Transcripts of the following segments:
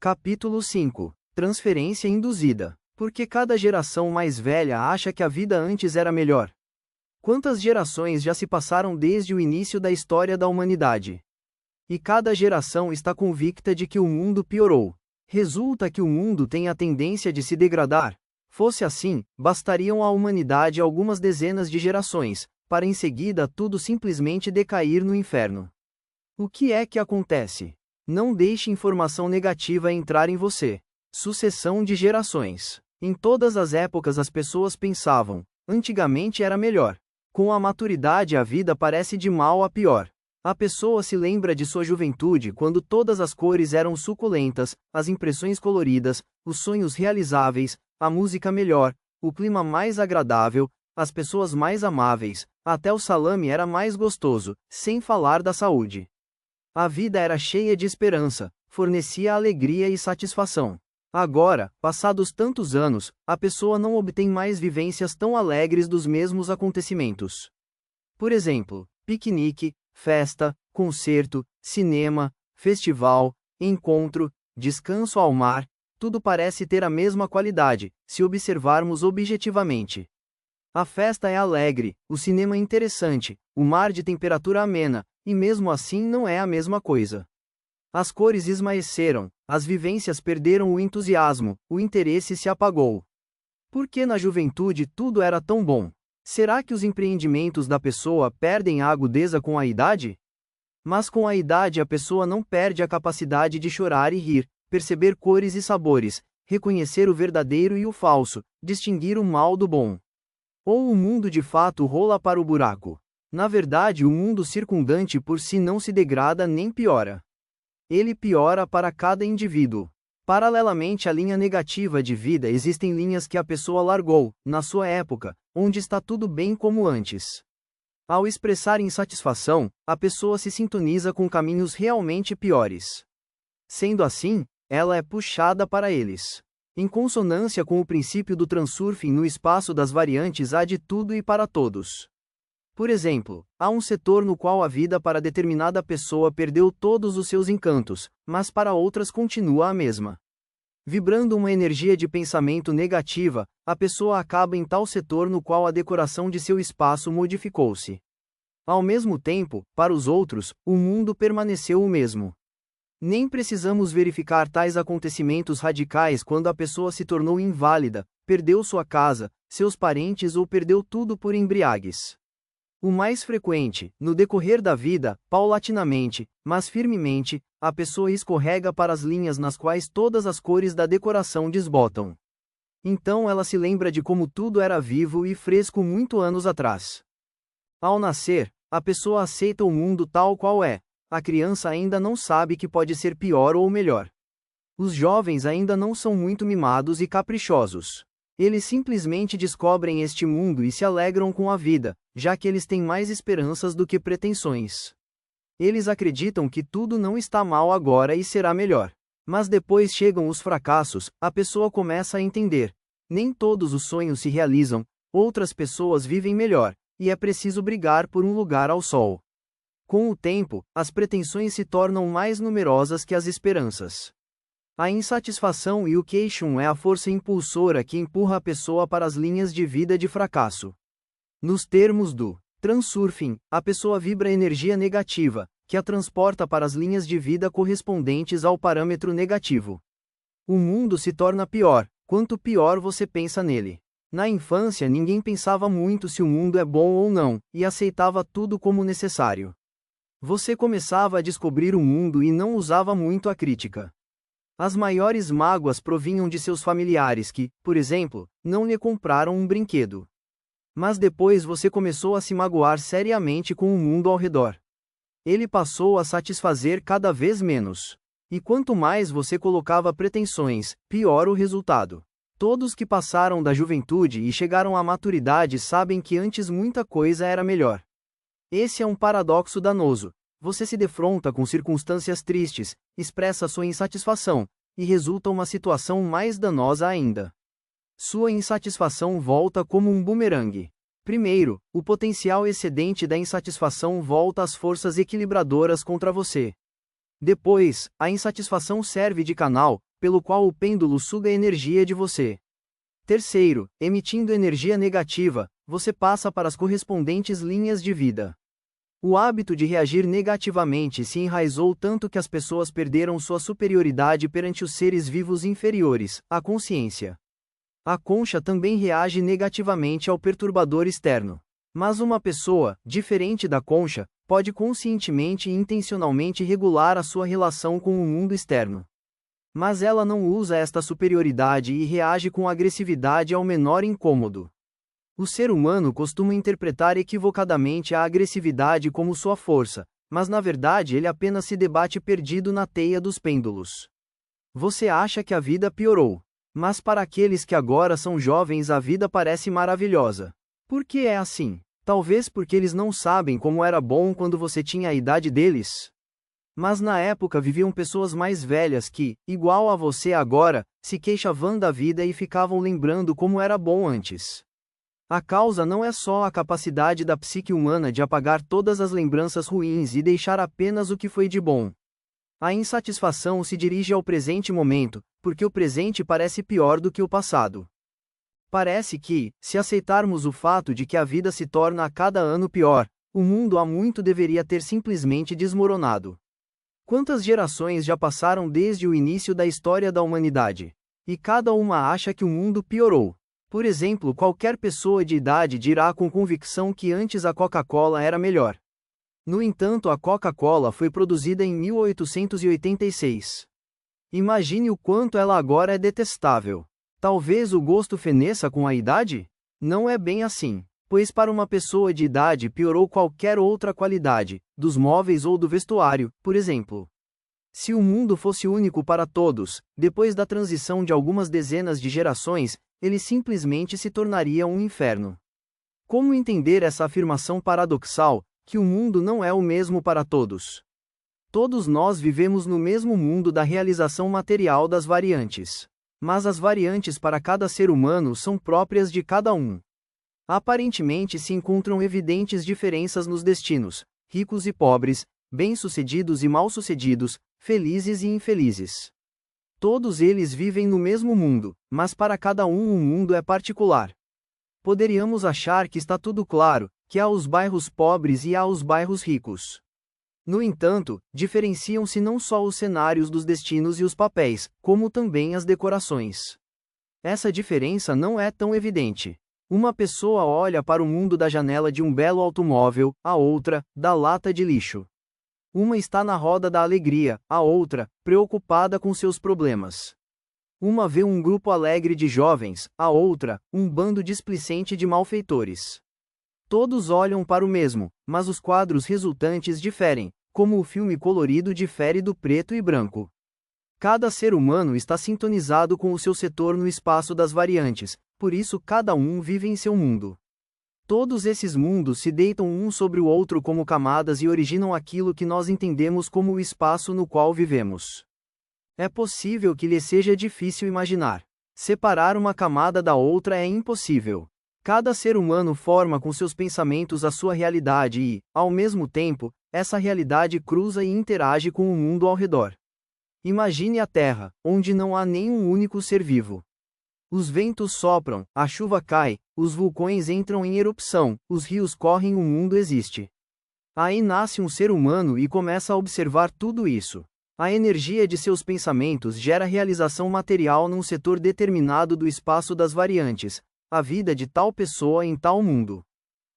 Capítulo 5. Transferência induzida. Porque cada geração mais velha acha que a vida antes era melhor. Quantas gerações já se passaram desde o início da história da humanidade? E cada geração está convicta de que o mundo piorou. Resulta que o mundo tem a tendência de se degradar. Fosse assim, bastariam à humanidade algumas dezenas de gerações, para em seguida tudo simplesmente decair no inferno. O que é que acontece? Não deixe informação negativa entrar em você. Sucessão de gerações. Em todas as épocas as pessoas pensavam, antigamente era melhor. Com a maturidade a vida parece de mal a pior. A pessoa se lembra de sua juventude quando todas as cores eram suculentas, as impressões coloridas, os sonhos realizáveis, a música melhor, o clima mais agradável, as pessoas mais amáveis, até o salame era mais gostoso, sem falar da saúde. A vida era cheia de esperança, fornecia alegria e satisfação. Agora, passados tantos anos, a pessoa não obtém mais vivências tão alegres dos mesmos acontecimentos. Por exemplo, piquenique, festa, concerto, cinema, festival, encontro, descanso ao mar, tudo parece ter a mesma qualidade, se observarmos objetivamente. A festa é alegre, o cinema é interessante, o mar de temperatura amena, e mesmo assim não é a mesma coisa. As cores esmaeceram, as vivências perderam o entusiasmo, o interesse se apagou. Por que na juventude tudo era tão bom? Será que os empreendimentos da pessoa perdem a agudeza com a idade? Mas com a idade a pessoa não perde a capacidade de chorar e rir, perceber cores e sabores, reconhecer o verdadeiro e o falso, distinguir o mal do bom. Ou o mundo de fato rola para o buraco? Na verdade, o mundo circundante por si não se degrada nem piora. Ele piora para cada indivíduo. Paralelamente à linha negativa de vida existem linhas que a pessoa largou, na sua época, onde está tudo bem como antes. Ao expressar insatisfação, a pessoa se sintoniza com caminhos realmente piores. Sendo assim, ela é puxada para eles. Em consonância com o princípio do transurfing no espaço das variantes há de tudo e para todos. Por exemplo, há um setor no qual a vida para determinada pessoa perdeu todos os seus encantos, mas para outras continua a mesma. Vibrando uma energia de pensamento negativa, a pessoa acaba em tal setor no qual a decoração de seu espaço modificou-se. Ao mesmo tempo, para os outros, o mundo permaneceu o mesmo. Nem precisamos verificar tais acontecimentos radicais quando a pessoa se tornou inválida, perdeu sua casa, seus parentes ou perdeu tudo por embriaguez. O mais frequente, no decorrer da vida, paulatinamente, mas firmemente, a pessoa escorrega para as linhas nas quais todas as cores da decoração desbotam. Então ela se lembra de como tudo era vivo e fresco muito anos atrás. Ao nascer, a pessoa aceita o mundo tal qual é. A criança ainda não sabe que pode ser pior ou melhor. Os jovens ainda não são muito mimados e caprichosos. Eles simplesmente descobrem este mundo e se alegram com a vida, já que eles têm mais esperanças do que pretensões. Eles acreditam que tudo não está mal agora e será melhor. Mas depois chegam os fracassos, a pessoa começa a entender. Nem todos os sonhos se realizam, outras pessoas vivem melhor, e é preciso brigar por um lugar ao sol. Com o tempo, as pretensões se tornam mais numerosas que as esperanças. A insatisfação e o queixum é a força impulsora que empurra a pessoa para as linhas de vida de fracasso. Nos termos do transurfing, a pessoa vibra energia negativa, que a transporta para as linhas de vida correspondentes ao parâmetro negativo. O mundo se torna pior, quanto pior você pensa nele. Na infância ninguém pensava muito se o mundo é bom ou não, e aceitava tudo como necessário. Você começava a descobrir o mundo e não usava muito a crítica. As maiores mágoas provinham de seus familiares que, por exemplo, não lhe compraram um brinquedo. Mas depois você começou a se magoar seriamente com o mundo ao redor. Ele passou a satisfazer cada vez menos. E quanto mais você colocava pretensões, pior o resultado. Todos que passaram da juventude e chegaram à maturidade sabem que antes muita coisa era melhor. Esse é um paradoxo danoso. Você se defronta com circunstâncias tristes, expressa sua insatisfação, e resulta uma situação mais danosa ainda. Sua insatisfação volta como um bumerangue. Primeiro, o potencial excedente da insatisfação volta às forças equilibradoras contra você. Depois, a insatisfação serve de canal, pelo qual o pêndulo suga energia de você. Terceiro, emitindo energia negativa, você passa para as correspondentes linhas de vida. O hábito de reagir negativamente se enraizou tanto que as pessoas perderam sua superioridade perante os seres vivos inferiores, a consciência. A concha também reage negativamente ao perturbador externo. Mas uma pessoa, diferente da concha, pode conscientemente e intencionalmente regular a sua relação com o mundo externo. Mas ela não usa esta superioridade e reage com agressividade ao menor incômodo. O ser humano costuma interpretar equivocadamente a agressividade como sua força, mas na verdade ele apenas se debate perdido na teia dos pêndulos. Você acha que a vida piorou. Mas para aqueles que agora são jovens a vida parece maravilhosa. Por que é assim? Talvez porque eles não sabem como era bom quando você tinha a idade deles. Mas na época viviam pessoas mais velhas que, igual a você agora, se queixavam da vida e ficavam lembrando como era bom antes. A causa não é só a capacidade da psique humana de apagar todas as lembranças ruins e deixar apenas o que foi de bom. A insatisfação se dirige ao presente momento, porque o presente parece pior do que o passado. Parece que, se aceitarmos o fato de que a vida se torna a cada ano pior, o mundo há muito deveria ter simplesmente desmoronado. Quantas gerações já passaram desde o início da história da humanidade? E cada uma acha que o mundo piorou. Por exemplo, qualquer pessoa de idade dirá com convicção que antes a Coca-Cola era melhor. No entanto, a Coca-Cola foi produzida em 1886. Imagine o quanto ela agora é detestável. Talvez o gosto feneça com a idade? Não é bem assim, pois para uma pessoa de idade piorou qualquer outra qualidade, dos móveis ou do vestuário, por exemplo. Se o mundo fosse único para todos, depois da transição de algumas dezenas de gerações, ele simplesmente se tornaria um inferno. Como entender essa afirmação paradoxal, que o mundo não é o mesmo para todos? Todos nós vivemos no mesmo mundo da realização material das variantes. Mas as variantes para cada ser humano são próprias de cada um. Aparentemente se encontram evidentes diferenças nos destinos, ricos e pobres, bem-sucedidos e mal-sucedidos, felizes e infelizes. Todos eles vivem no mesmo mundo, mas para cada um o mundo é particular. Poderíamos achar que está tudo claro, que há os bairros pobres e há os bairros ricos. No entanto, diferenciam-se não só os cenários dos destinos e os papéis, como também as decorações. Essa diferença não é tão evidente. Uma pessoa olha para o mundo da janela de um belo automóvel, a outra, da lata de lixo. Uma está na roda da alegria, a outra, preocupada com seus problemas. Uma vê um grupo alegre de jovens, a outra, um bando displicente de malfeitores. Todos olham para o mesmo, mas os quadros resultantes diferem, como o filme colorido difere do preto e branco. Cada ser humano está sintonizado com o seu setor no espaço das variantes, por isso cada um vive em seu mundo. Todos esses mundos se deitam um sobre o outro como camadas e originam aquilo que nós entendemos como o espaço no qual vivemos. É possível que lhe seja difícil imaginar. Separar uma camada da outra é impossível. Cada ser humano forma com seus pensamentos a sua realidade e, ao mesmo tempo, essa realidade cruza e interage com o mundo ao redor. Imagine a Terra, onde não há nenhum único ser vivo. Os ventos sopram, a chuva cai, os vulcões entram em erupção, os rios correm, o mundo existe. Aí nasce um ser humano e começa a observar tudo isso. A energia de seus pensamentos gera realização material num setor determinado do espaço das variantes, a vida de tal pessoa em tal mundo.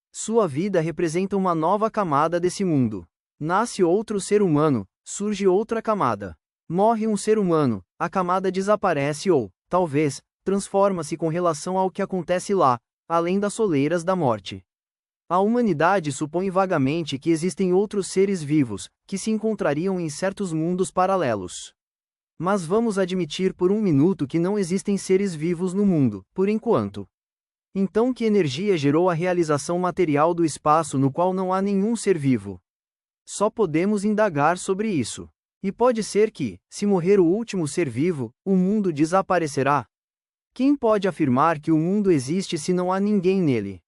Sua vida representa uma nova camada desse mundo. Nasce outro ser humano, surge outra camada. Morre um ser humano, a camada desaparece ou, talvez, transforma-se com relação ao que acontece lá, além das soleiras da morte. A humanidade supõe vagamente que existem outros seres vivos, que se encontrariam em certos mundos paralelos. Mas vamos admitir por um minuto que não existem seres vivos no mundo, por enquanto. Então que energia gerou a realização material do espaço no qual não há nenhum ser vivo? Só podemos indagar sobre isso. E pode ser que, se morrer o último ser vivo, o mundo desaparecerá? Quem pode afirmar que o mundo existe se não há ninguém nele?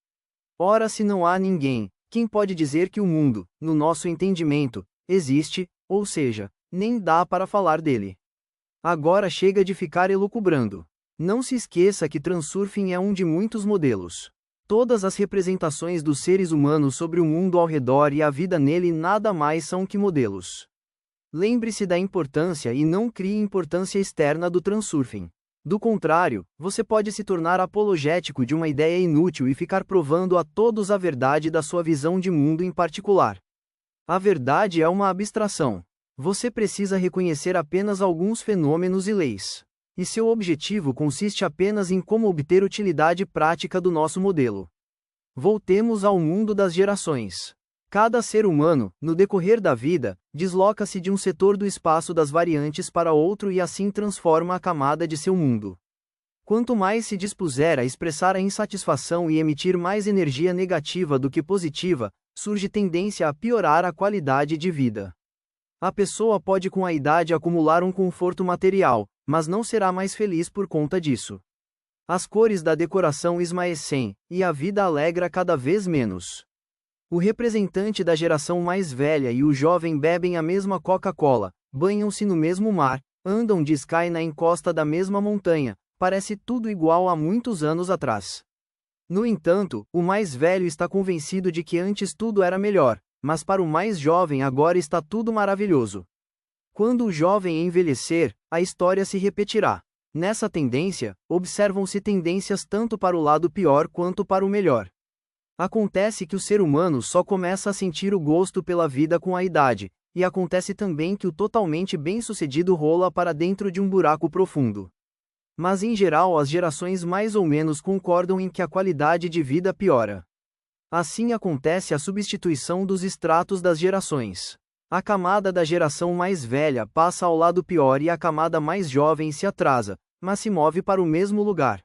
Ora, se não há ninguém, quem pode dizer que o mundo, no nosso entendimento, existe, ou seja, nem dá para falar dele? Agora chega de ficar elucubrando. Não se esqueça que Transurfing é um de muitos modelos. Todas as representações dos seres humanos sobre o mundo ao redor e a vida nele nada mais são que modelos. Lembre-se da importância e não crie importância externa do Transurfing. Do contrário, você pode se tornar apologético de uma ideia inútil e ficar provando a todos a verdade da sua visão de mundo em particular. A verdade é uma abstração. Você precisa reconhecer apenas alguns fenômenos e leis. E seu objetivo consiste apenas em como obter utilidade prática do nosso modelo. Voltemos ao mundo das gerações. Cada ser humano, no decorrer da vida, desloca-se de um setor do espaço das variantes para outro e assim transforma a camada de seu mundo. Quanto mais se dispuser a expressar a insatisfação e emitir mais energia negativa do que positiva, surge tendência a piorar a qualidade de vida. A pessoa pode com a idade acumular um conforto material, mas não será mais feliz por conta disso. As cores da decoração esmaecem, e a vida alegra cada vez menos. O representante da geração mais velha e o jovem bebem a mesma Coca-Cola, banham-se no mesmo mar, andam de Sky na encosta da mesma montanha, parece tudo igual a muitos anos atrás. No entanto, o mais velho está convencido de que antes tudo era melhor, mas para o mais jovem agora está tudo maravilhoso. Quando o jovem envelhecer, a história se repetirá. Nessa tendência, observam-se tendências tanto para o lado pior quanto para o melhor. Acontece que o ser humano só começa a sentir o gosto pela vida com a idade, e acontece também que o totalmente bem-sucedido rola para dentro de um buraco profundo. Mas em geral as gerações mais ou menos concordam em que a qualidade de vida piora. Assim acontece a substituição dos estratos das gerações. A camada da geração mais velha passa ao lado pior e a camada mais jovem se atrasa, mas se move para o mesmo lugar.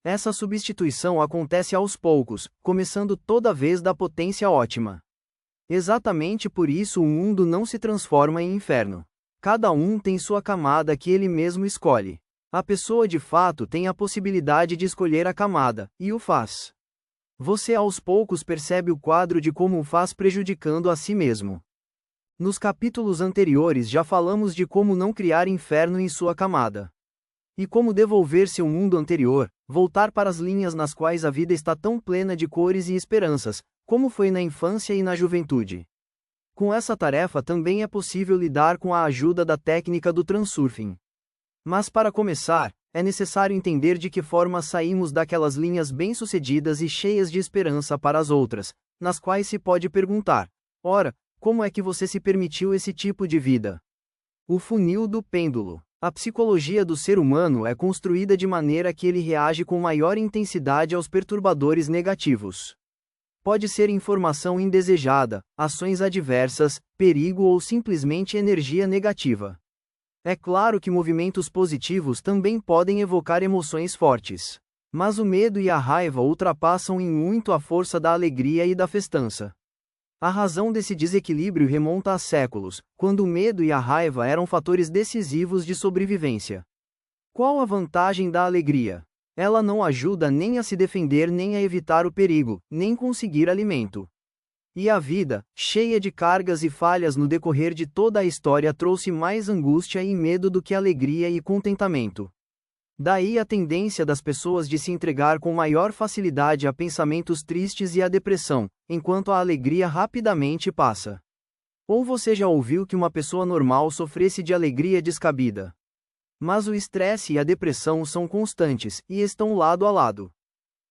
Essa substituição acontece aos poucos, começando toda vez da potência ótima. Exatamente por isso o mundo não se transforma em inferno. Cada um tem sua camada que ele mesmo escolhe. A pessoa de fato tem a possibilidade de escolher a camada, e o faz. Você aos poucos percebe o quadro de como o faz prejudicando a si mesmo. Nos capítulos anteriores já falamos de como não criar inferno em sua camada. E como devolver-se ao mundo anterior, voltar para as linhas nas quais a vida está tão plena de cores e esperanças, como foi na infância e na juventude. Com essa tarefa também é possível lidar com a ajuda da técnica do Transurfing. Mas para começar, é necessário entender de que forma saímos daquelas linhas bem-sucedidas e cheias de esperança para as outras, nas quais se pode perguntar: ora, como é que você se permitiu esse tipo de vida? O funil do pêndulo. A psicologia do ser humano é construída de maneira que ele reage com maior intensidade aos perturbadores negativos. Pode ser informação indesejada, ações adversas, perigo ou simplesmente energia negativa. É claro que movimentos positivos também podem evocar emoções fortes. Mas o medo e a raiva ultrapassam em muito a força da alegria e da festança. A razão desse desequilíbrio remonta a séculos, quando o medo e a raiva eram fatores decisivos de sobrevivência. Qual a vantagem da alegria? Ela não ajuda nem a se defender nem a evitar o perigo, nem conseguir alimento. E a vida, cheia de cargas e falhas no decorrer de toda a história, trouxe mais angústia e medo do que alegria e contentamento. Daí a tendência das pessoas de se entregar com maior facilidade a pensamentos tristes e à depressão, enquanto a alegria rapidamente passa. Ou você já ouviu que uma pessoa normal sofresse de alegria descabida? Mas o estresse e a depressão são constantes, e estão lado a lado.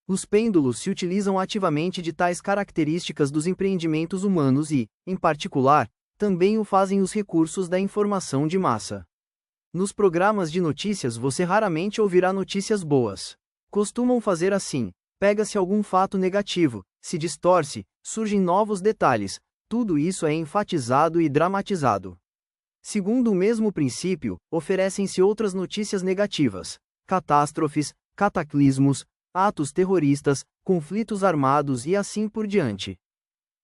Os pêndulos se utilizam ativamente de tais características dos empreendimentos humanos e, em particular, também o fazem os recursos da informação de massa. Nos programas de notícias você raramente ouvirá notícias boas. Costumam fazer assim: pega-se algum fato negativo, se distorce, surgem novos detalhes, tudo isso é enfatizado e dramatizado. Segundo o mesmo princípio, oferecem-se outras notícias negativas: catástrofes, cataclismos, atos terroristas, conflitos armados e assim por diante.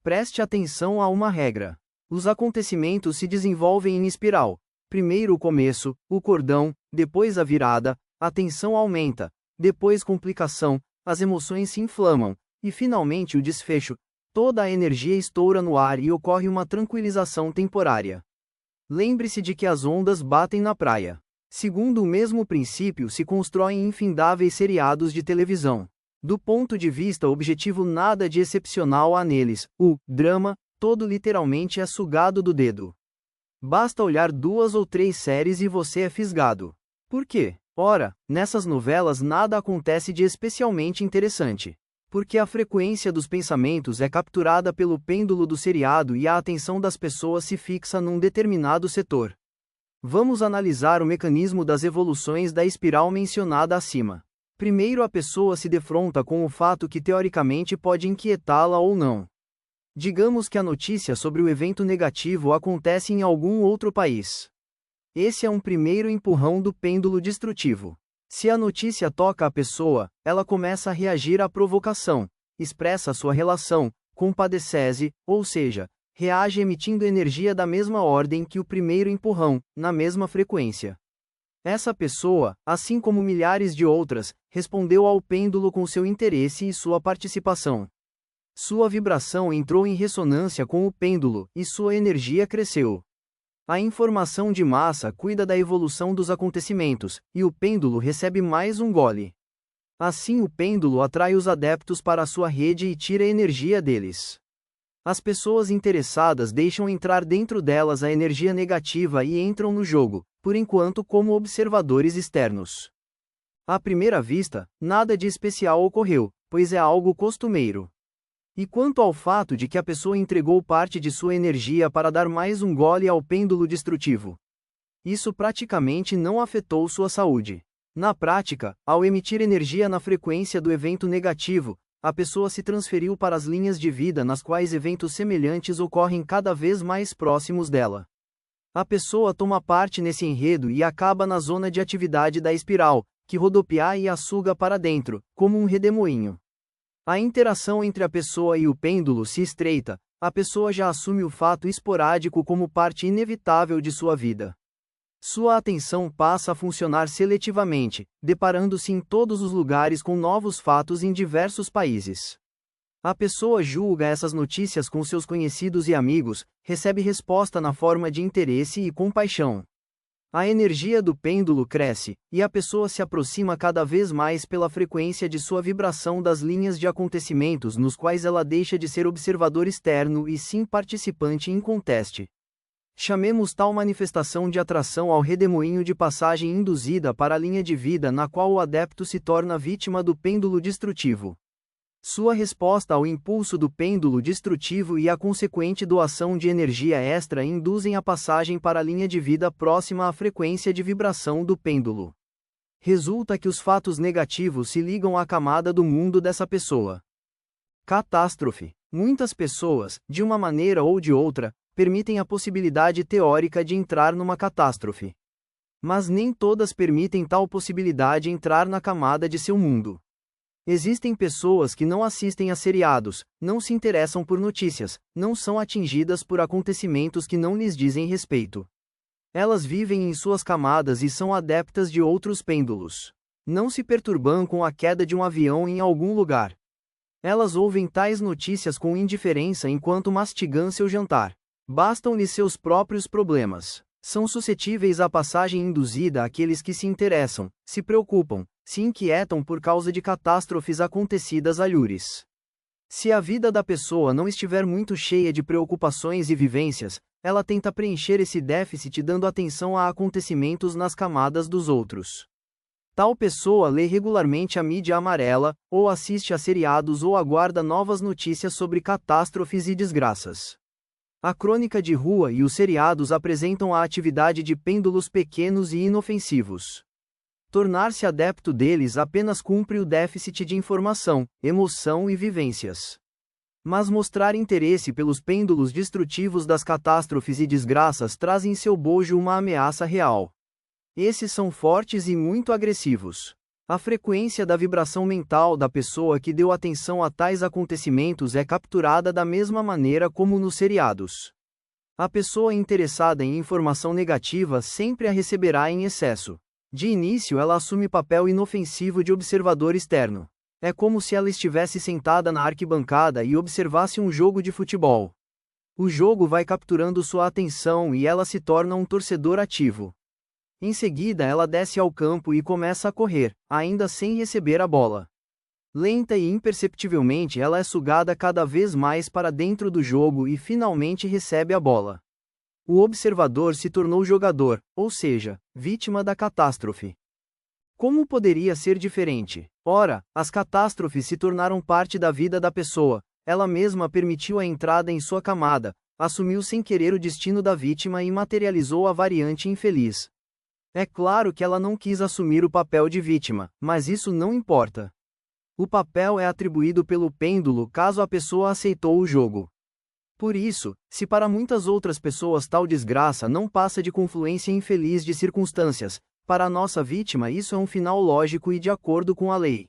Preste atenção a uma regra. Os acontecimentos se desenvolvem em espiral. Primeiro o começo, o cordão, depois a virada, a tensão aumenta, depois complicação, as emoções se inflamam, e finalmente o desfecho. Toda a energia estoura no ar e ocorre uma tranquilização temporária. Lembre-se de que as ondas batem na praia. Segundo o mesmo princípio se constroem infindáveis seriados de televisão. Do ponto de vista objetivo, nada de excepcional há neles, o drama todo literalmente é sugado do dedo. Basta olhar 2 ou 3 séries e você é fisgado. Por quê? Ora, nessas novelas nada acontece de especialmente interessante. Porque a frequência dos pensamentos é capturada pelo pêndulo do seriado e a atenção das pessoas se fixa num determinado setor. Vamos analisar o mecanismo das evoluções da espiral mencionada acima. Primeiro, a pessoa se defronta com o fato que teoricamente pode inquietá-la ou não. Digamos que a notícia sobre o evento negativo acontece em algum outro país. Esse é um primeiro empurrão do pêndulo destrutivo. Se a notícia toca a pessoa, ela começa a reagir à provocação, expressa sua relação, compadece-se, ou seja, reage emitindo energia da mesma ordem que o primeiro empurrão, na mesma frequência. Essa pessoa, assim como milhares de outras, respondeu ao pêndulo com seu interesse e sua participação. Sua vibração entrou em ressonância com o pêndulo, e sua energia cresceu. A informação de massa cuida da evolução dos acontecimentos, e o pêndulo recebe mais um gole. Assim o pêndulo atrai os adeptos para a sua rede e tira energia deles. As pessoas interessadas deixam entrar dentro delas a energia negativa e entram no jogo, por enquanto como observadores externos. À primeira vista, nada de especial ocorreu, pois é algo costumeiro. E quanto ao fato de que a pessoa entregou parte de sua energia para dar mais um gole ao pêndulo destrutivo? Isso praticamente não afetou sua saúde. Na prática, ao emitir energia na frequência do evento negativo, a pessoa se transferiu para as linhas de vida nas quais eventos semelhantes ocorrem cada vez mais próximos dela. A pessoa toma parte nesse enredo e acaba na zona de atividade da espiral, que rodopiar e a suga para dentro, como um redemoinho. A interação entre a pessoa e o pêndulo se estreita, a pessoa já assume o fato esporádico como parte inevitável de sua vida. Sua atenção passa a funcionar seletivamente, deparando-se em todos os lugares com novos fatos em diversos países. A pessoa julga essas notícias com seus conhecidos e amigos, recebe resposta na forma de interesse e compaixão. A energia do pêndulo cresce, e a pessoa se aproxima cada vez mais pela frequência de sua vibração das linhas de acontecimentos nos quais ela deixa de ser observador externo e sim participante inconteste. Chamemos tal manifestação de atração ao redemoinho de passagem induzida para a linha de vida na qual o adepto se torna vítima do pêndulo destrutivo. Sua resposta ao impulso do pêndulo destrutivo e a consequente doação de energia extra induzem a passagem para a linha de vida próxima à frequência de vibração do pêndulo. Resulta que os fatos negativos se ligam à camada do mundo dessa pessoa. Catástrofe. Muitas pessoas, de uma maneira ou de outra, permitem a possibilidade teórica de entrar numa catástrofe. Mas nem todas permitem tal possibilidade entrar na camada de seu mundo. Existem pessoas que não assistem a seriados, não se interessam por notícias, não são atingidas por acontecimentos que não lhes dizem respeito. Elas vivem em suas camadas e são adeptas de outros pêndulos. Não se perturbam com a queda de um avião em algum lugar. Elas ouvem tais notícias com indiferença enquanto mastigam seu jantar. Bastam-lhes seus próprios problemas. São suscetíveis à passagem induzida àqueles que se interessam, se preocupam, se inquietam por causa de catástrofes acontecidas alhures. Se a vida da pessoa não estiver muito cheia de preocupações e vivências, ela tenta preencher esse déficit dando atenção a acontecimentos nas camadas dos outros. Tal pessoa lê regularmente a mídia amarela, ou assiste a seriados ou aguarda novas notícias sobre catástrofes e desgraças. A crônica de rua e os seriados apresentam a atividade de pêndulos pequenos e inofensivos. Tornar-se adepto deles apenas cumpre o déficit de informação, emoção e vivências. Mas mostrar interesse pelos pêndulos destrutivos das catástrofes e desgraças traz em seu bojo uma ameaça real. Esses são fortes e muito agressivos. A frequência da vibração mental da pessoa que deu atenção a tais acontecimentos é capturada da mesma maneira como nos seriados. A pessoa interessada em informação negativa sempre a receberá em excesso. De início ela assume papel inofensivo de observador externo. É como se ela estivesse sentada na arquibancada e observasse um jogo de futebol. O jogo vai capturando sua atenção e ela se torna um torcedor ativo. Em seguida ela desce ao campo e começa a correr, ainda sem receber a bola. Lenta e imperceptivelmente ela é sugada cada vez mais para dentro do jogo e finalmente recebe a bola. O observador se tornou jogador, ou seja, vítima da catástrofe. Como poderia ser diferente? Ora, as catástrofes se tornaram parte da vida da pessoa, ela mesma permitiu a entrada em sua camada, assumiu sem querer o destino da vítima e materializou a variante infeliz. É claro que ela não quis assumir o papel de vítima, mas isso não importa. O papel é atribuído pelo pêndulo caso a pessoa aceitou o jogo. Por isso, se para muitas outras pessoas tal desgraça não passa de confluência infeliz de circunstâncias, para a nossa vítima isso é um final lógico e de acordo com a lei.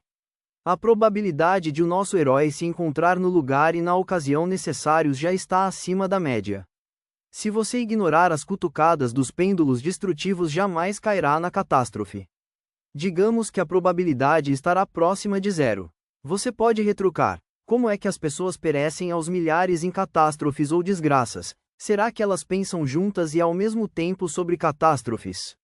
A probabilidade de o nosso herói se encontrar no lugar e na ocasião necessários já está acima da média. Se você ignorar as cutucadas dos pêndulos destrutivos, jamais cairá na catástrofe. Digamos que a probabilidade estará próxima de zero. Você pode retrucar: como é que as pessoas perecem aos milhares em catástrofes ou desgraças? Será que elas pensam juntas e ao mesmo tempo sobre catástrofes?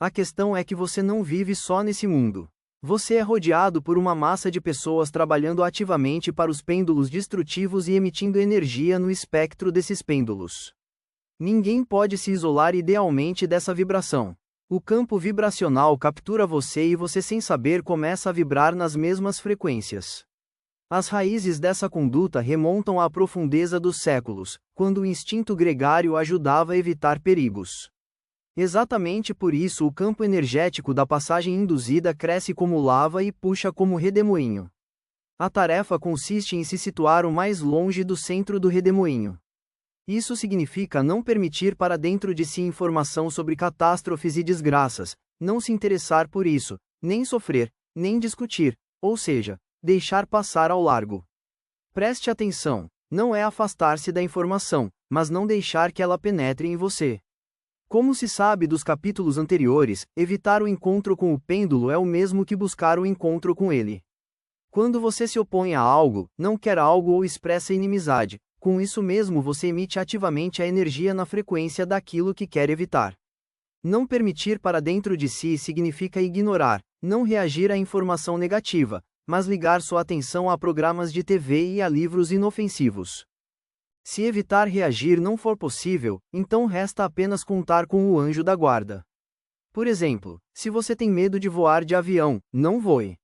A questão é que você não vive só nesse mundo. Você é rodeado por uma massa de pessoas trabalhando ativamente para os pêndulos destrutivos e emitindo energia no espectro desses pêndulos. Ninguém pode se isolar idealmente dessa vibração. O campo vibracional captura você e você, sem saber, começa a vibrar nas mesmas frequências. As raízes dessa conduta remontam à profundeza dos séculos, quando o instinto gregário ajudava a evitar perigos. Exatamente por isso o campo energético da passagem induzida cresce como lava e puxa como redemoinho. A tarefa consiste em se situar o mais longe do centro do redemoinho. Isso significa não permitir para dentro de si informação sobre catástrofes e desgraças, não se interessar por isso, nem sofrer, nem discutir, ou seja, deixar passar ao largo. Preste atenção, não é afastar-se da informação, mas não deixar que ela penetre em você. Como se sabe dos capítulos anteriores, evitar o encontro com o pêndulo é o mesmo que buscar o encontro com ele. Quando você se opõe a algo, não quer algo ou expressa inimizade, com isso mesmo você emite ativamente a energia na frequência daquilo que quer evitar. Não permitir para dentro de si significa ignorar, não reagir à informação negativa, mas ligar sua atenção a programas de TV e a livros inofensivos. Se evitar reagir não for possível, então resta apenas contar com o anjo da guarda. Por exemplo, se você tem medo de voar de avião, não voe.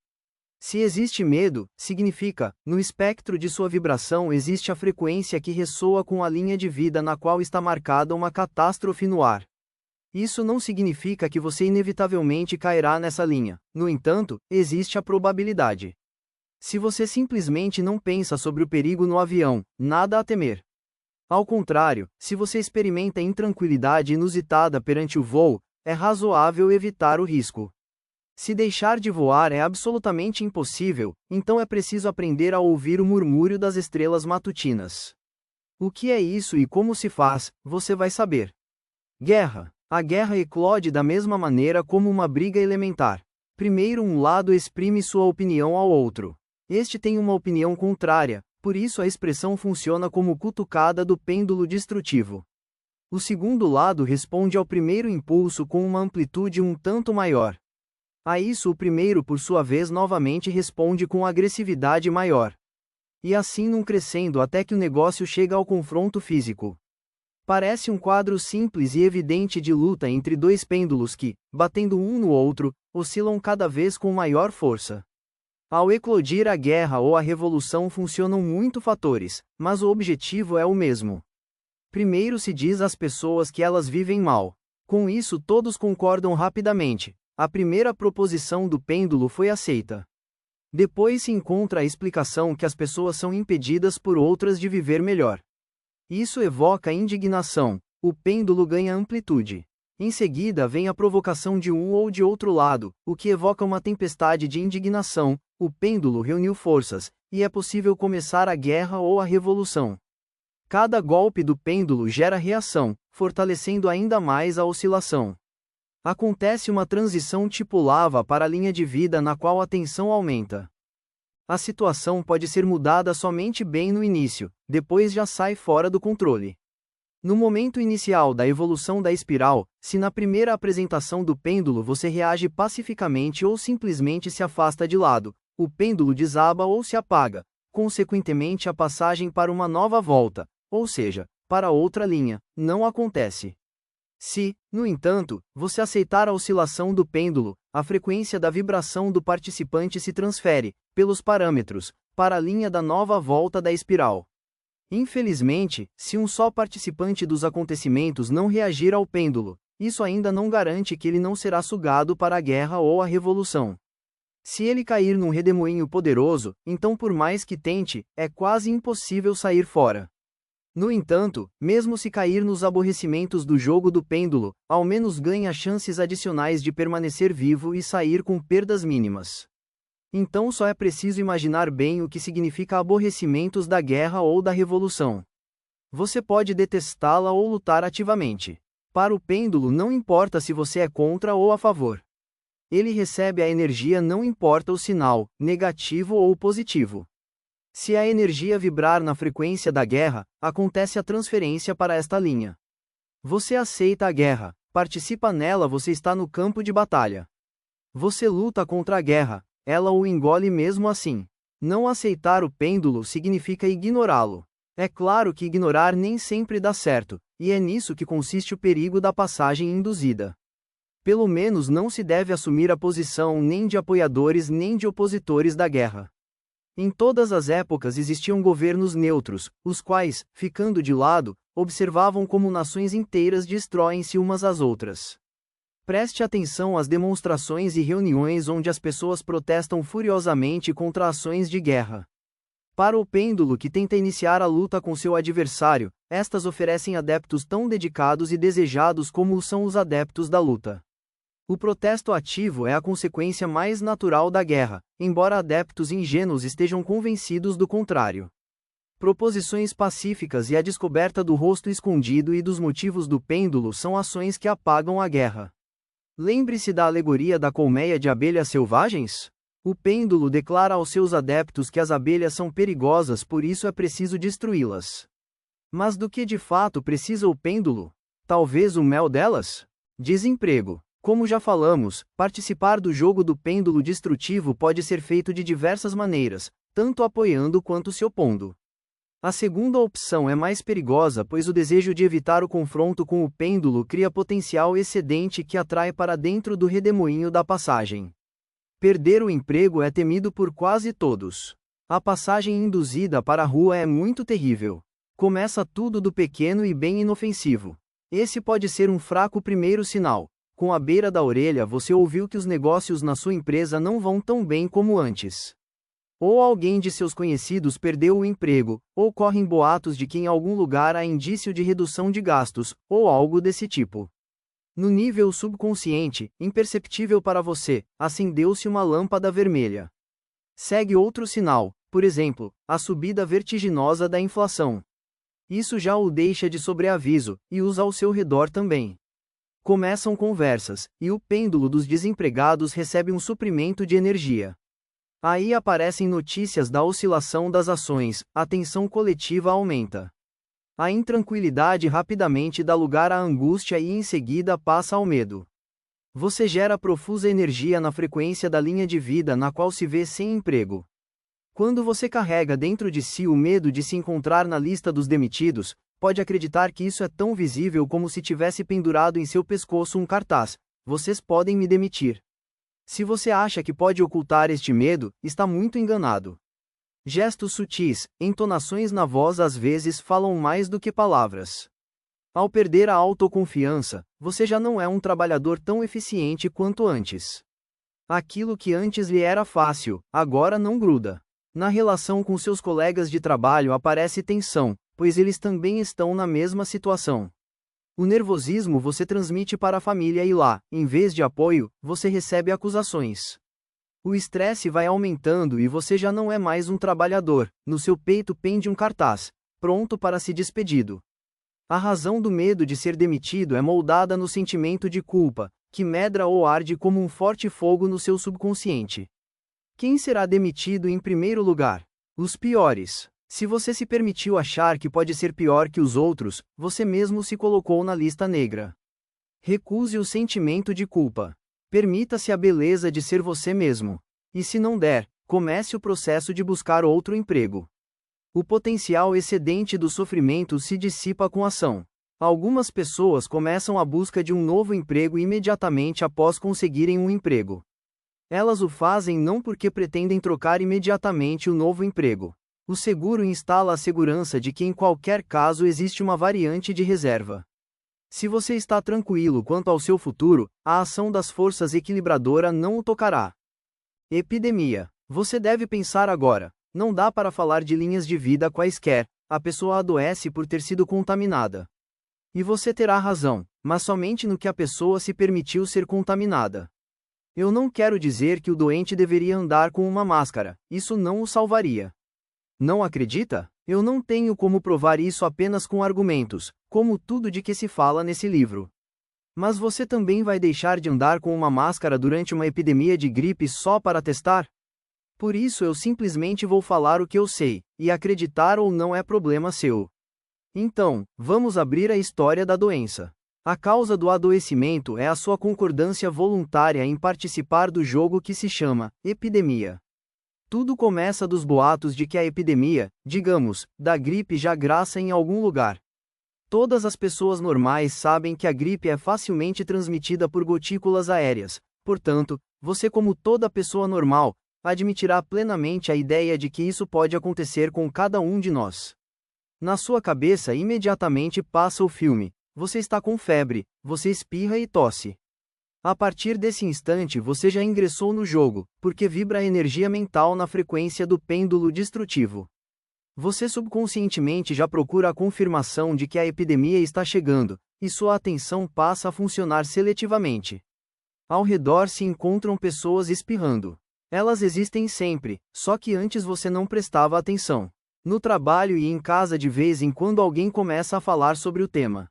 Se existe medo, significa, no espectro de sua vibração existe a frequência que ressoa com a linha de vida na qual está marcada uma catástrofe no ar. Isso não significa que você inevitavelmente cairá nessa linha, no entanto, existe a probabilidade. Se você simplesmente não pensa sobre o perigo no avião, nada a temer. Ao contrário, se você experimenta intranquilidade inusitada perante o voo, é razoável evitar o risco. Se deixar de voar é absolutamente impossível, então é preciso aprender a ouvir o murmúrio das estrelas matutinas. O que é isso e como se faz, você vai saber. Guerra. A guerra eclode da mesma maneira como uma briga elementar. Primeiro um lado exprime sua opinião ao outro. Este tem uma opinião contrária, por isso a expressão funciona como cutucada do pêndulo destrutivo. O segundo lado responde ao primeiro impulso com uma amplitude um tanto maior. A isso o primeiro por sua vez novamente responde com agressividade maior. E assim num crescendo até que o negócio chega ao confronto físico. Parece um quadro simples e evidente de luta entre dois pêndulos que, batendo um no outro, oscilam cada vez com maior força. Ao eclodir a guerra ou a revolução funcionam muitos fatores, mas o objetivo é o mesmo. Primeiro se diz às pessoas que elas vivem mal. Com isso todos concordam rapidamente. A primeira proposição do pêndulo foi aceita. Depois se encontra a explicação que as pessoas são impedidas por outras de viver melhor. Isso evoca indignação, o pêndulo ganha amplitude. Em seguida vem a provocação de um ou de outro lado, o que evoca uma tempestade de indignação, o pêndulo reuniu forças, e é possível começar a guerra ou a revolução. Cada golpe do pêndulo gera reação, fortalecendo ainda mais a oscilação. Acontece uma transição tipo lava para a linha de vida na qual a tensão aumenta. A situação pode ser mudada somente bem no início, depois já sai fora do controle. No momento inicial da evolução da espiral, se na primeira apresentação do pêndulo você reage pacificamente ou simplesmente se afasta de lado, o pêndulo desaba ou se apaga, consequentemente a passagem para uma nova volta, ou seja, para outra linha, não acontece. Se, no entanto, você aceitar a oscilação do pêndulo, a frequência da vibração do participante se transfere, pelos parâmetros, para a linha da nova volta da espiral. Infelizmente, se um só participante dos acontecimentos não reagir ao pêndulo, isso ainda não garante que ele não será sugado para a guerra ou a revolução. Se ele cair num redemoinho poderoso, então por mais que tente, é quase impossível sair fora. No entanto, mesmo se cair nos aborrecimentos do jogo do pêndulo, ao menos ganha chances adicionais de permanecer vivo e sair com perdas mínimas. Então só é preciso imaginar bem o que significa aborrecimentos da guerra ou da revolução. Você pode detestá-la ou lutar ativamente. Para o pêndulo não importa se você é contra ou a favor. Ele recebe a energia não importa o sinal, negativo ou positivo. Se a energia vibrar na frequência da guerra, acontece a transferência para esta linha. Você aceita a guerra, participa nela, você está no campo de batalha. Você luta contra a guerra, ela o engole mesmo assim. Não aceitar o pêndulo significa ignorá-lo. É claro que ignorar nem sempre dá certo, e é nisso que consiste o perigo da passagem induzida. Pelo menos não se deve assumir a posição nem de apoiadores nem de opositores da guerra. Em todas as épocas existiam governos neutros, os quais, ficando de lado, observavam como nações inteiras destroem-se umas às outras. Preste atenção às demonstrações e reuniões onde as pessoas protestam furiosamente contra ações de guerra. Para o pêndulo que tenta iniciar a luta com seu adversário, estas oferecem adeptos tão dedicados e desejados como o são os adeptos da luta. O protesto ativo é a consequência mais natural da guerra, embora adeptos ingênuos estejam convencidos do contrário. Proposições pacíficas e a descoberta do rosto escondido e dos motivos do pêndulo são ações que apagam a guerra. Lembre-se da alegoria da colmeia de abelhas selvagens? O pêndulo declara aos seus adeptos que as abelhas são perigosas, por isso é preciso destruí-las. Mas do que de fato precisa o pêndulo? Talvez o mel delas? Desemprego. Como já falamos, participar do jogo do pêndulo destrutivo pode ser feito de diversas maneiras, tanto apoiando quanto se opondo. A segunda opção é mais perigosa, pois o desejo de evitar o confronto com o pêndulo cria potencial excedente que atrai para dentro do redemoinho da passagem. Perder o emprego é temido por quase todos. A passagem induzida para a rua é muito terrível. Começa tudo do pequeno e bem inofensivo. Esse pode ser um fraco primeiro sinal. Com a beira da orelha você ouviu que os negócios na sua empresa não vão tão bem como antes. Ou alguém de seus conhecidos perdeu o emprego, ou correm boatos de que em algum lugar há indício de redução de gastos, ou algo desse tipo. No nível subconsciente, imperceptível para você, acendeu-se uma lâmpada vermelha. Segue outro sinal, por exemplo, a subida vertiginosa da inflação. Isso já o deixa de sobreaviso, e os ao seu redor também. Começam conversas, e o pêndulo dos desempregados recebe um suprimento de energia. Aí aparecem notícias da oscilação das ações, a tensão coletiva aumenta. A intranquilidade rapidamente dá lugar à angústia e em seguida passa ao medo. Você gera profusa energia na frequência da linha de vida na qual se vê sem emprego. Quando você carrega dentro de si o medo de se encontrar na lista dos demitidos, pode acreditar que isso é tão visível como se tivesse pendurado em seu pescoço um cartaz: "Vocês podem me demitir". Se você acha que pode ocultar este medo, está muito enganado. Gestos sutis, entonações na voz às vezes falam mais do que palavras. Ao perder a autoconfiança, você já não é um trabalhador tão eficiente quanto antes. Aquilo que antes lhe era fácil, agora não gruda. Na relação com seus colegas de trabalho aparece tensão, pois eles também estão na mesma situação. O nervosismo você transmite para a família e lá, em vez de apoio, você recebe acusações. O estresse vai aumentando e você já não é mais um trabalhador, no seu peito pende um cartaz, pronto para ser despedido. A razão do medo de ser demitido é moldada no sentimento de culpa, que medra ou arde como um forte fogo no seu subconsciente. Quem será demitido em primeiro lugar? Os piores. Se você se permitiu achar que pode ser pior que os outros, você mesmo se colocou na lista negra. Recuse o sentimento de culpa. Permita-se a beleza de ser você mesmo. E se não der, comece o processo de buscar outro emprego. O potencial excedente do sofrimento se dissipa com ação. Algumas pessoas começam a busca de um novo emprego imediatamente após conseguirem um emprego. Elas o fazem não porque pretendem trocar imediatamente o novo emprego. O seguro instala a segurança de que em qualquer caso existe uma variante de reserva. Se você está tranquilo quanto ao seu futuro, a ação das forças equilibradora não o tocará. Epidemia. Você deve pensar agora. Não dá para falar de linhas de vida quaisquer, a pessoa adoece por ter sido contaminada. E você terá razão, mas somente no que a pessoa se permitiu ser contaminada. Eu não quero dizer que o doente deveria andar com uma máscara, isso não o salvaria. Não acredita? Eu não tenho como provar isso apenas com argumentos, como tudo de que se fala nesse livro. Mas você também vai deixar de andar com uma máscara durante uma epidemia de gripe só para testar? Por isso eu simplesmente vou falar o que eu sei, e acreditar ou não é problema seu. Então, vamos abrir a história da doença. A causa do adoecimento é a sua concordância voluntária em participar do jogo que se chama epidemia. Tudo começa dos boatos de que a epidemia, digamos, da gripe já graça em algum lugar. Todas as pessoas normais sabem que a gripe é facilmente transmitida por gotículas aéreas, portanto, você, como toda pessoa normal, admitirá plenamente a ideia de que isso pode acontecer com cada um de nós. Na sua cabeça imediatamente passa o filme: você está com febre, você espirra e tosse. A partir desse instante você já ingressou no jogo, porque vibra a energia mental na frequência do pêndulo destrutivo. Você subconscientemente já procura a confirmação de que a epidemia está chegando, e sua atenção passa a funcionar seletivamente. Ao redor se encontram pessoas espirrando. Elas existem sempre, só que antes você não prestava atenção. No trabalho e em casa de vez em quando alguém começa a falar sobre o tema.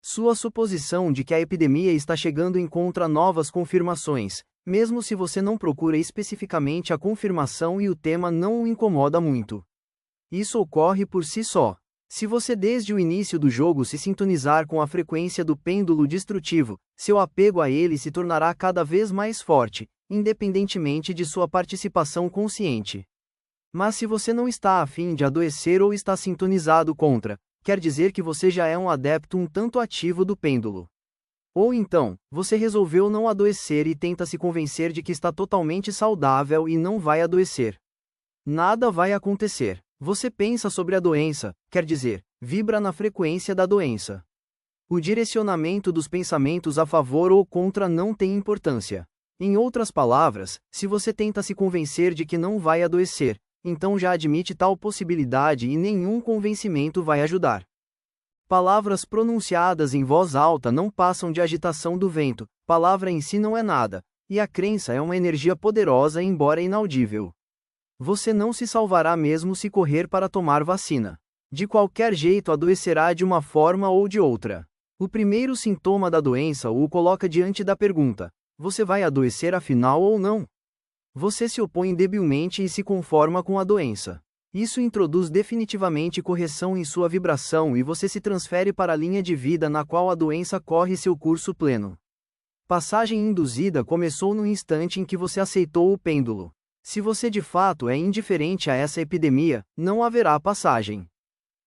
Sua suposição de que a epidemia está chegando encontra novas confirmações, mesmo se você não procura especificamente a confirmação e o tema não o incomoda muito. Isso ocorre por si só. Se você desde o início do jogo se sintonizar com a frequência do pêndulo destrutivo, seu apego a ele se tornará cada vez mais forte, independentemente de sua participação consciente. Mas se você não está a fim de adoecer ou está sintonizado contra, quer dizer que você já é um adepto um tanto ativo do pêndulo. Ou então, você resolveu não adoecer e tenta se convencer de que está totalmente saudável e não vai adoecer. Nada vai acontecer. Você pensa sobre a doença, quer dizer, vibra na frequência da doença. O direcionamento dos pensamentos a favor ou contra não tem importância. Em outras palavras, se você tenta se convencer de que não vai adoecer, então já admite tal possibilidade e nenhum convencimento vai ajudar. Palavras pronunciadas em voz alta não passam de agitação do vento, palavra em si não é nada, e a crença é uma energia poderosa embora inaudível. Você não se salvará mesmo se correr para tomar vacina. De qualquer jeito adoecerá de uma forma ou de outra. O primeiro sintoma da doença o coloca diante da pergunta: você vai adoecer afinal ou não? Você se opõe debilmente e se conforma com a doença. Isso introduz definitivamente correção em sua vibração e você se transfere para a linha de vida na qual a doença corre seu curso pleno. Passagem induzida começou no instante em que você aceitou o pêndulo. Se você de fato é indiferente a essa epidemia, não haverá passagem.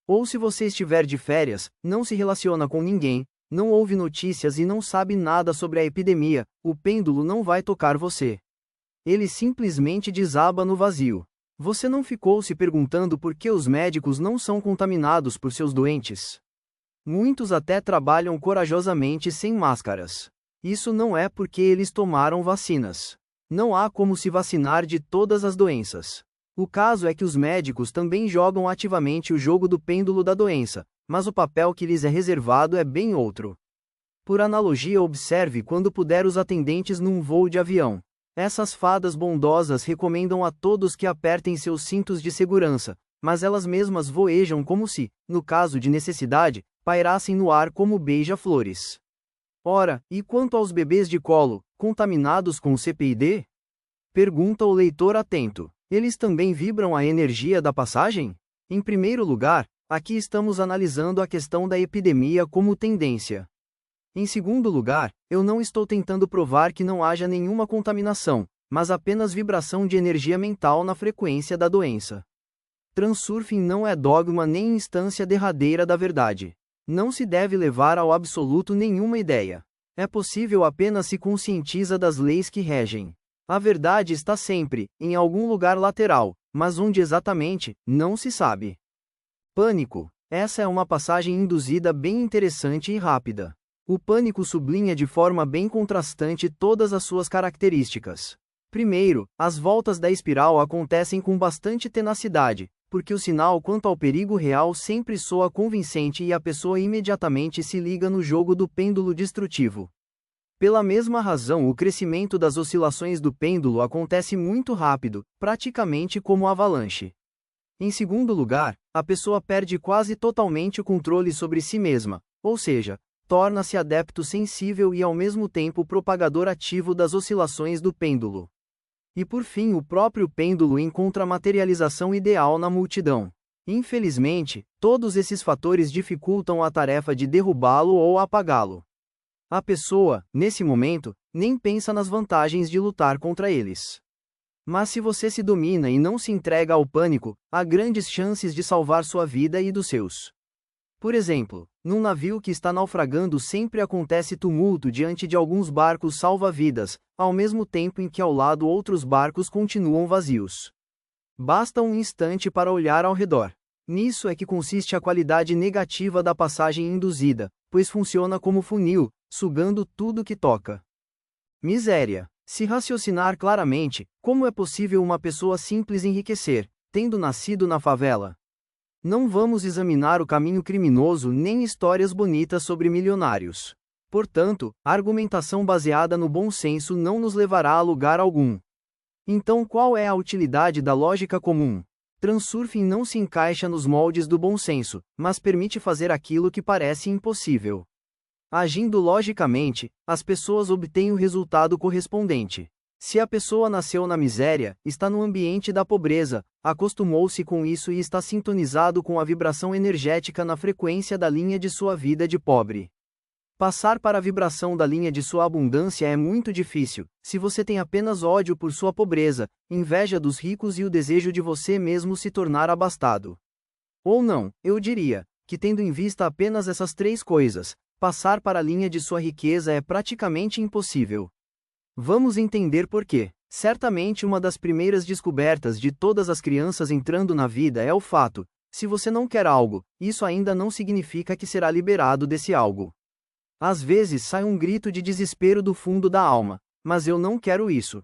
Ou se você estiver de férias, não se relaciona com ninguém, não ouve notícias e não sabe nada sobre a epidemia, o pêndulo não vai tocar você. Ele simplesmente desaba no vazio. Você não ficou se perguntando por que os médicos não são contaminados por seus doentes? Muitos até trabalham corajosamente sem máscaras. Isso não é porque eles tomaram vacinas. Não há como se vacinar de todas as doenças. O caso é que os médicos também jogam ativamente o jogo do pêndulo da doença, mas o papel que lhes é reservado é bem outro. Por analogia, observe quando puder os atendentes num voo de avião. Essas fadas bondosas recomendam a todos que apertem seus cintos de segurança, mas elas mesmas voejam como se, no caso de necessidade, pairassem no ar como beija-flores. Ora, e quanto aos bebês de colo, contaminados com CPID? Pergunta o leitor atento. Eles também vibram a energia da passagem? Em primeiro lugar, aqui estamos analisando a questão da epidemia como tendência. Em segundo lugar, eu não estou tentando provar que não haja nenhuma contaminação, mas apenas vibração de energia mental na frequência da doença. Transurfing não é dogma nem instância derradeira da verdade. Não se deve levar ao absoluto nenhuma ideia. É possível apenas se conscientiza das leis que regem. A verdade está sempre, em algum lugar lateral, mas onde exatamente, não se sabe. Pânico. Essa é uma passagem induzida bem interessante e rápida. O pânico sublinha de forma bem contrastante todas as suas características. Primeiro, as voltas da espiral acontecem com bastante tenacidade, porque o sinal quanto ao perigo real sempre soa convincente e a pessoa imediatamente se liga no jogo do pêndulo destrutivo. Pela mesma razão, o crescimento das oscilações do pêndulo acontece muito rápido, praticamente como avalanche. Em segundo lugar, a pessoa perde quase totalmente o controle sobre si mesma, ou seja, torna-se adepto sensível e ao mesmo tempo propagador ativo das oscilações do pêndulo. E por fim, o próprio pêndulo encontra materialização ideal na multidão. Infelizmente, todos esses fatores dificultam a tarefa de derrubá-lo ou apagá-lo. A pessoa, nesse momento, nem pensa nas vantagens de lutar contra eles. Mas se você se domina e não se entrega ao pânico, há grandes chances de salvar sua vida e dos seus. Por exemplo, num navio que está naufragando sempre acontece tumulto diante de alguns barcos salva-vidas, ao mesmo tempo em que ao lado outros barcos continuam vazios. Basta um instante para olhar ao redor. Nisso é que consiste a qualidade negativa da passagem induzida, pois funciona como funil, sugando tudo que toca. Miséria. Se raciocinar claramente, como é possível uma pessoa simples enriquecer, tendo nascido na favela? Não vamos examinar o caminho criminoso nem histórias bonitas sobre milionários. Portanto, a argumentação baseada no bom senso não nos levará a lugar algum. Então, qual é a utilidade da lógica comum? Transurfing não se encaixa nos moldes do bom senso, mas permite fazer aquilo que parece impossível. Agindo logicamente, as pessoas obtêm o resultado correspondente. Se a pessoa nasceu na miséria, está no ambiente da pobreza, acostumou-se com isso e está sintonizado com a vibração energética na frequência da linha de sua vida de pobre. Passar para a vibração da linha de sua abundância é muito difícil, se você tem apenas ódio por sua pobreza, inveja dos ricos e o desejo de você mesmo se tornar abastado. Ou não, eu diria, que tendo em vista apenas essas três coisas, passar para a linha de sua riqueza é praticamente impossível. Vamos entender por quê. Certamente uma das primeiras descobertas de todas as crianças entrando na vida é o fato: se você não quer algo, isso ainda não significa que será liberado desse algo. Às vezes sai um grito de desespero do fundo da alma: mas eu não quero isso.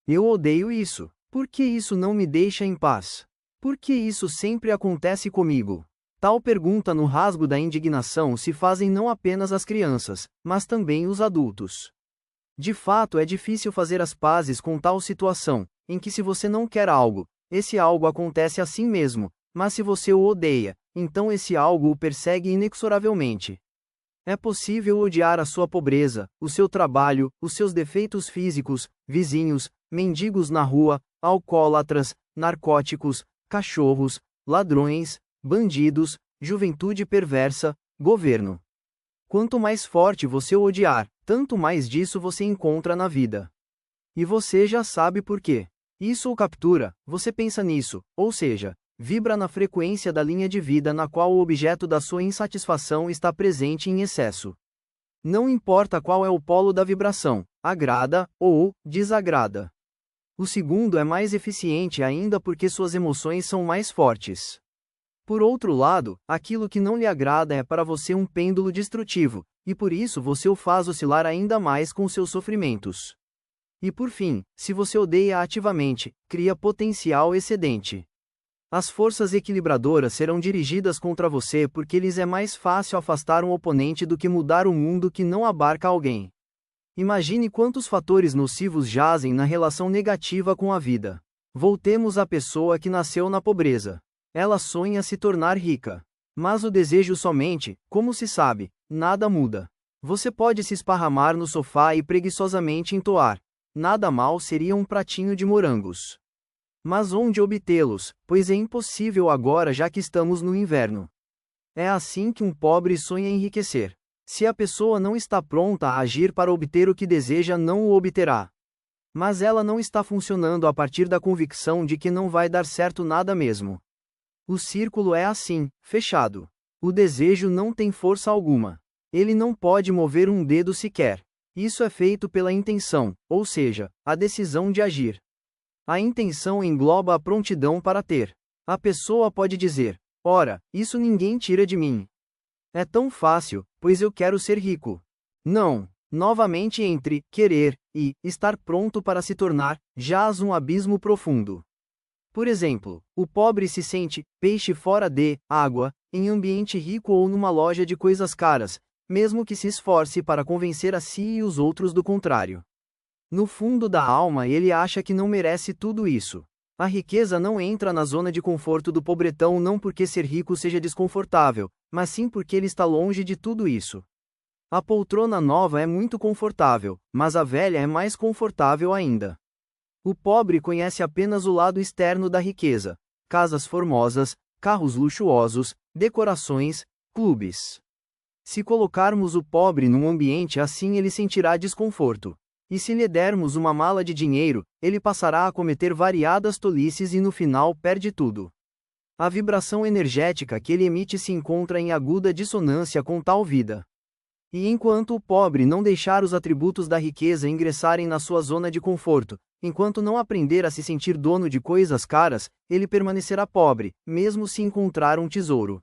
Eu odeio isso. Por que isso não me deixa em paz? Por que isso sempre acontece comigo? Tal pergunta no rasgo da indignação se fazem não apenas as crianças, mas também os adultos. De fato, é difícil fazer as pazes com tal situação, em que se você não quer algo, esse algo acontece assim mesmo, mas se você o odeia, então esse algo o persegue inexoravelmente. É possível odiar a sua pobreza, o seu trabalho, os seus defeitos físicos, vizinhos, mendigos na rua, alcoólatras, narcóticos, cachorros, ladrões, bandidos, juventude perversa, governo. Quanto mais forte você o odiar, tanto mais disso você encontra na vida. E você já sabe por quê. Isso o captura, você pensa nisso, ou seja, vibra na frequência da linha de vida na qual o objeto da sua insatisfação está presente em excesso. Não importa qual é o polo da vibração, agrada ou desagrada. O segundo é mais eficiente ainda porque suas emoções são mais fortes. Por outro lado, aquilo que não lhe agrada é para você um pêndulo destrutivo, e por isso você o faz oscilar ainda mais com seus sofrimentos. E por fim, se você odeia ativamente, cria potencial excedente. As forças equilibradoras serão dirigidas contra você porque lhes é mais fácil afastar um oponente do que mudar o mundo que não abarca alguém. Imagine quantos fatores nocivos jazem na relação negativa com a vida. Voltemos à pessoa que nasceu na pobreza. Ela sonha se tornar rica. Mas o desejo somente, como se sabe, nada muda. Você pode se esparramar no sofá e preguiçosamente entoar: nada mal seria um pratinho de morangos. Mas onde obtê-los, pois é impossível agora já que estamos no inverno. É assim que um pobre sonha enriquecer. Se a pessoa não está pronta a agir para obter o que deseja, não o obterá. Mas ela não está funcionando a partir da convicção de que não vai dar certo nada mesmo. O círculo é assim, fechado. O desejo não tem força alguma. Ele não pode mover um dedo sequer. Isso é feito pela intenção, ou seja, a decisão de agir. A intenção engloba a prontidão para ter. A pessoa pode dizer: ora, isso ninguém tira de mim. É tão fácil, pois eu quero ser rico. Não. Novamente entre querer e estar pronto para se tornar, jaz um abismo profundo. Por exemplo, o pobre se sente peixe fora de água, em ambiente rico ou numa loja de coisas caras, mesmo que se esforce para convencer a si e os outros do contrário. No fundo da alma ele acha que não merece tudo isso. A riqueza não entra na zona de conforto do pobretão não porque ser rico seja desconfortável, mas sim porque ele está longe de tudo isso. A poltrona nova é muito confortável, mas a velha é mais confortável ainda. O pobre conhece apenas o lado externo da riqueza: casas formosas, carros luxuosos, decorações, clubes. Se colocarmos o pobre num ambiente assim, ele sentirá desconforto. E se lhe dermos uma mala de dinheiro, ele passará a cometer variadas tolices e no final perde tudo. A vibração energética que ele emite se encontra em aguda dissonância com tal vida. E enquanto o pobre não deixar os atributos da riqueza ingressarem na sua zona de conforto, enquanto não aprender a se sentir dono de coisas caras, ele permanecerá pobre, mesmo se encontrar um tesouro.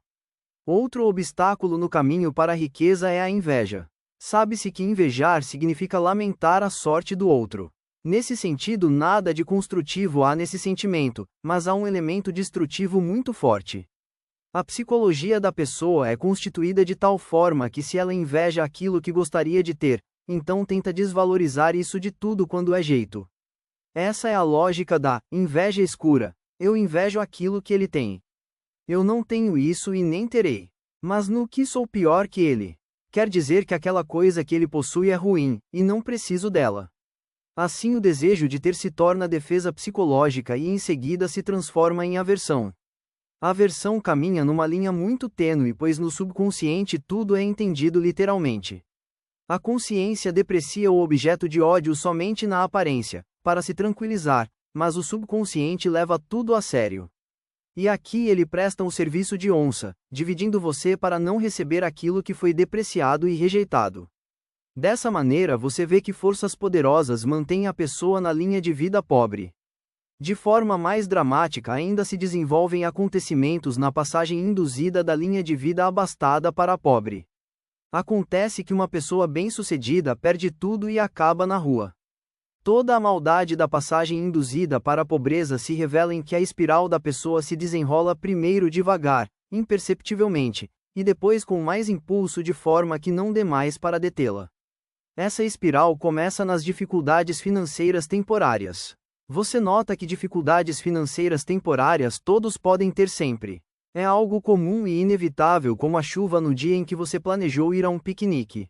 Outro obstáculo no caminho para a riqueza é a inveja. Sabe-se que invejar significa lamentar a sorte do outro. Nesse sentido, nada de construtivo há nesse sentimento, mas há um elemento destrutivo muito forte. A psicologia da pessoa é constituída de tal forma que se ela inveja aquilo que gostaria de ter, então tenta desvalorizar isso de tudo quando é jeito. Essa é a lógica da inveja escura. Eu invejo aquilo que ele tem. Eu não tenho isso e nem terei. Mas no que sou pior que ele? Quer dizer que aquela coisa que ele possui é ruim, e não preciso dela. Assim o desejo de ter se torna defesa psicológica e em seguida se transforma em aversão. A aversão caminha numa linha muito tênue, pois no subconsciente tudo é entendido literalmente. A consciência deprecia o objeto de ódio somente na aparência, para se tranquilizar, mas o subconsciente leva tudo a sério. E aqui ele presta um serviço de onça, dividindo você para não receber aquilo que foi depreciado e rejeitado. Dessa maneira você vê que forças poderosas mantêm a pessoa na linha de vida pobre. De forma mais dramática ainda se desenvolvem acontecimentos na passagem induzida da linha de vida abastada para a pobre. Acontece que uma pessoa bem-sucedida perde tudo e acaba na rua. Toda a maldade da passagem induzida para a pobreza se revela em que a espiral da pessoa se desenrola primeiro devagar, imperceptivelmente, e depois com mais impulso de forma que não dê mais para detê-la. Essa espiral começa nas dificuldades financeiras temporárias. Você nota que dificuldades financeiras temporárias todos podem ter sempre. É algo comum e inevitável, como a chuva no dia em que você planejou ir a um piquenique.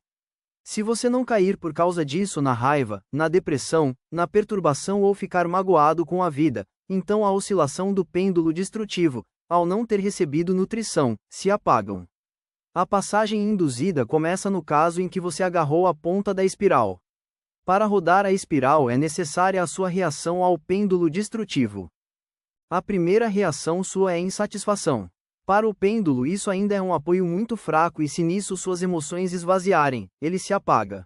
Se você não cair por causa disso na raiva, na depressão, na perturbação ou ficar magoado com a vida, então a oscilação do pêndulo destrutivo, ao não ter recebido nutrição, se apagam. A passagem induzida começa no caso em que você agarrou a ponta da espiral. Para rodar a espiral é necessária a sua reação ao pêndulo destrutivo. A primeira reação sua é insatisfação. Para o pêndulo isso ainda é um apoio muito fraco e se nisso suas emoções esvaziarem, ele se apaga.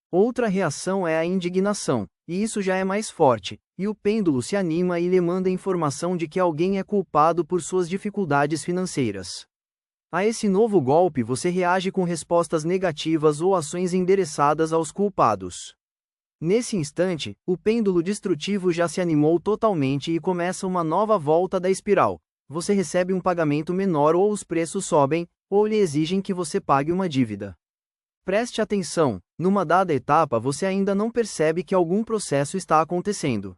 Outra reação é a indignação, e isso já é mais forte, e o pêndulo se anima e lhe manda informação de que alguém é culpado por suas dificuldades financeiras. A esse novo golpe você reage com respostas negativas ou ações endereçadas aos culpados. Nesse instante, o pêndulo destrutivo já se animou totalmente e começa uma nova volta da espiral. Você recebe um pagamento menor ou os preços sobem, ou lhe exigem que você pague uma dívida. Preste atenção, numa dada etapa você ainda não percebe que algum processo está acontecendo.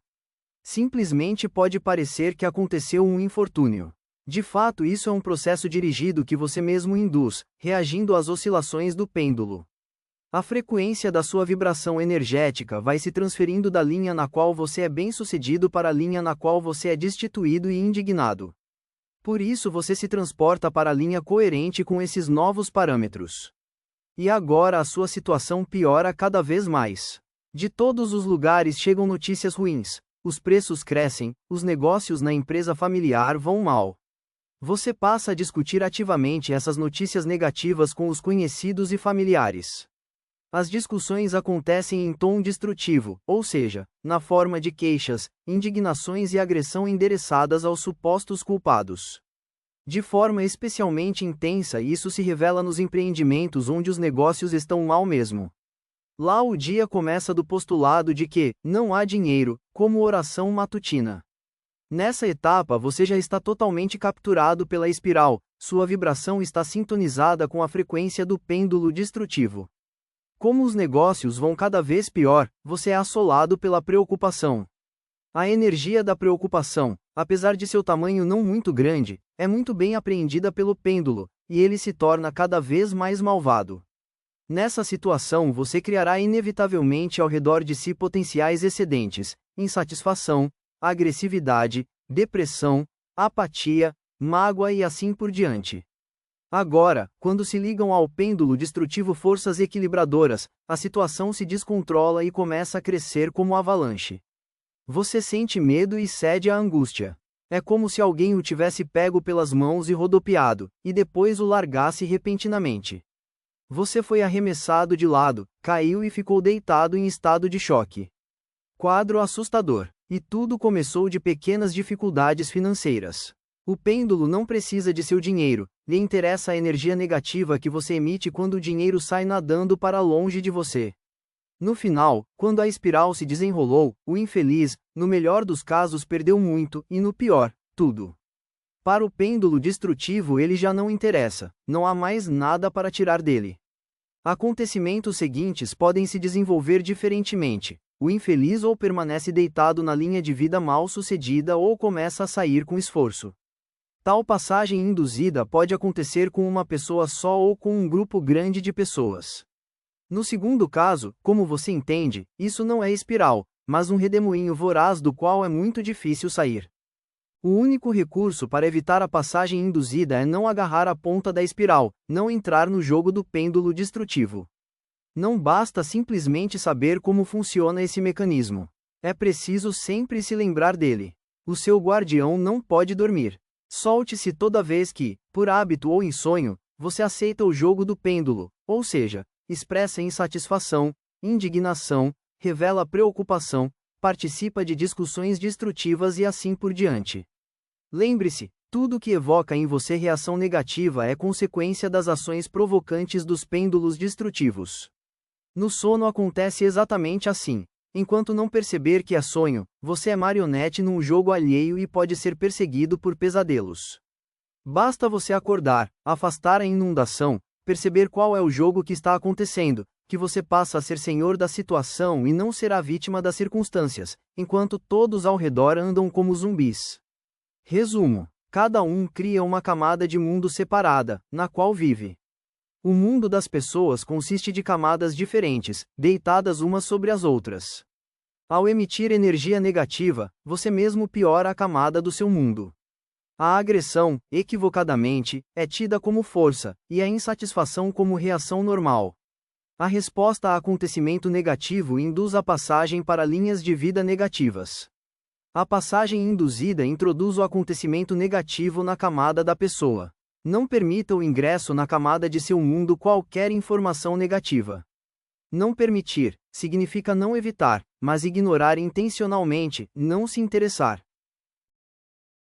Simplesmente pode parecer que aconteceu um infortúnio. De fato, isso é um processo dirigido que você mesmo induz, reagindo às oscilações do pêndulo. A frequência da sua vibração energética vai se transferindo da linha na qual você é bem-sucedido para a linha na qual você é destituído e indignado. Por isso você se transporta para a linha coerente com esses novos parâmetros. E agora a sua situação piora cada vez mais. De todos os lugares chegam notícias ruins, os preços crescem, os negócios na empresa familiar vão mal. Você passa a discutir ativamente essas notícias negativas com os conhecidos e familiares. As discussões acontecem em tom destrutivo, ou seja, na forma de queixas, indignações e agressão endereçadas aos supostos culpados. De forma especialmente intensa, isso se revela nos empreendimentos onde os negócios estão mal mesmo. Lá o dia começa do postulado de que não há dinheiro, como oração matutina. Nessa etapa você já está totalmente capturado pela espiral, sua vibração está sintonizada com a frequência do pêndulo destrutivo. Como os negócios vão cada vez pior, você é assolado pela preocupação. A energia da preocupação, apesar de seu tamanho não muito grande, é muito bem apreendida pelo pêndulo, e ele se torna cada vez mais malvado. Nessa situação você criará inevitavelmente ao redor de si potenciais excedentes, insatisfação, agressividade, depressão, apatia, mágoa e assim por diante. Agora, quando se ligam ao pêndulo destrutivo forças equilibradoras, a situação se descontrola e começa a crescer como avalanche. Você sente medo e cede à angústia. É como se alguém o tivesse pego pelas mãos e rodopiado, e depois o largasse repentinamente. Você foi arremessado de lado, caiu e ficou deitado em estado de choque. Quadro assustador. E tudo começou de pequenas dificuldades financeiras. O pêndulo não precisa de seu dinheiro, lhe interessa a energia negativa que você emite quando o dinheiro sai nadando para longe de você. No final, quando a espiral se desenrolou, o infeliz, no melhor dos casos, perdeu muito, e no pior, tudo. Para o pêndulo destrutivo ele já não interessa, não há mais nada para tirar dele. Acontecimentos seguintes podem se desenvolver diferentemente. O infeliz ou permanece deitado na linha de vida mal sucedida ou começa a sair com esforço. Tal passagem induzida pode acontecer com uma pessoa só ou com um grupo grande de pessoas. No segundo caso, como você entende, isso não é espiral, mas um redemoinho voraz do qual é muito difícil sair. O único recurso para evitar a passagem induzida é não agarrar a ponta da espiral, não entrar no jogo do pêndulo destrutivo. Não basta simplesmente saber como funciona esse mecanismo. É preciso sempre se lembrar dele. O seu guardião não pode dormir. Solte-se toda vez que, por hábito ou em sonho, você aceita o jogo do pêndulo, ou seja, expressa insatisfação, indignação, revela preocupação, participa de discussões destrutivas e assim por diante. Lembre-se, tudo que evoca em você reação negativa é consequência das ações provocantes dos pêndulos destrutivos. No sono acontece exatamente assim. Enquanto não perceber que é sonho, você é marionete num jogo alheio e pode ser perseguido por pesadelos. Basta você acordar, afastar a inundação, perceber qual é o jogo que está acontecendo, que você passa a ser senhor da situação e não será vítima das circunstâncias, enquanto todos ao redor andam como zumbis. Resumo: cada um cria uma camada de mundo separada, na qual vive. O mundo das pessoas consiste de camadas diferentes, deitadas umas sobre as outras. Ao emitir energia negativa, você mesmo piora a camada do seu mundo. A agressão, equivocadamente, é tida como força, e a insatisfação como reação normal. A resposta a acontecimento negativo induz a passagem para linhas de vida negativas. A passagem induzida introduz o acontecimento negativo na camada da pessoa. Não permita o ingresso na camada de seu mundo qualquer informação negativa. Não permitir significa não evitar, mas ignorar intencionalmente, não se interessar.